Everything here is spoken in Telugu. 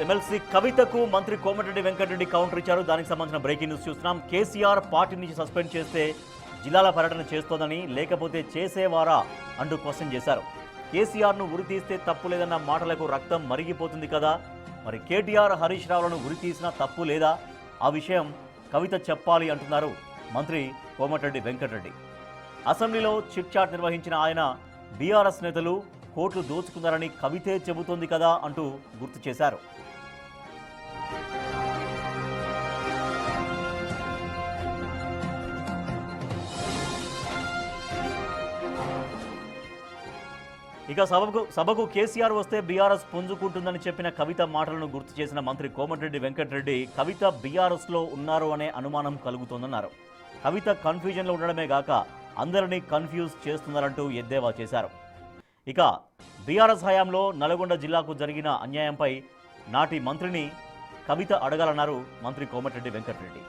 ఎమ్మెల్సీ కవితకు మంత్రి కోమటిరెడ్డి వెంకటరెడ్డి కౌంటర్ ఇచ్చారు. దానికి సంబంధించిన బ్రేకింగ్ న్యూస్ చూస్తున్నాం. కేసీఆర్ పార్టీ నుంచి సస్పెండ్ చేస్తే జిల్లాల పర్యటన చేస్తోందని, లేకపోతే చేసేవారా అంటూ క్వశ్చన్ చేశారు. కేసీఆర్ను ఉరి తీస్తే తప్పు లేదన్న మాటలకు రక్తం మరిగిపోతుంది కదా, మరి కేటీఆర్ హరీష్ రావులను ఉరి తీసినా తప్పు లేదా, ఆ విషయం కవిత చెప్పాలి అంటున్నారు మంత్రి కోమటిరెడ్డి వెంకటరెడ్డి. అసెంబ్లీలో చిట్ చాట్ నిర్వహించిన ఆయన బీఆర్ఎస్ నేతలు కోట్లు దోచుకున్నారని కవితే చెబుతోంది కదా అంటూ గుర్తు చేశారు. ఇక సభకు కేసీఆర్ వస్తే బీఆర్ఎస్ పుంజుకుంటుందని చెప్పిన కవిత మాటలను గుర్తు చేసిన మంత్రి కోమటిరెడ్డి వెంకటరెడ్డి కవిత బీఆర్ఎస్లో ఉన్నారు అనే అనుమానం కలుగుతోందన్నారు. కవిత కన్ఫ్యూజన్లో ఉండడమే గాక అందరినీ కన్ఫ్యూజ్ చేస్తున్నారంటూ ఎద్దేవా చేశారు. ఇక బీఆర్ఎస్ హయాంలో నల్గొండ జిల్లాకు జరిగిన అన్యాయంపై నాటి మంత్రిని కవిత అడగాలన్నారు మంత్రి కోమటిరెడ్డి వెంకటరెడ్డి.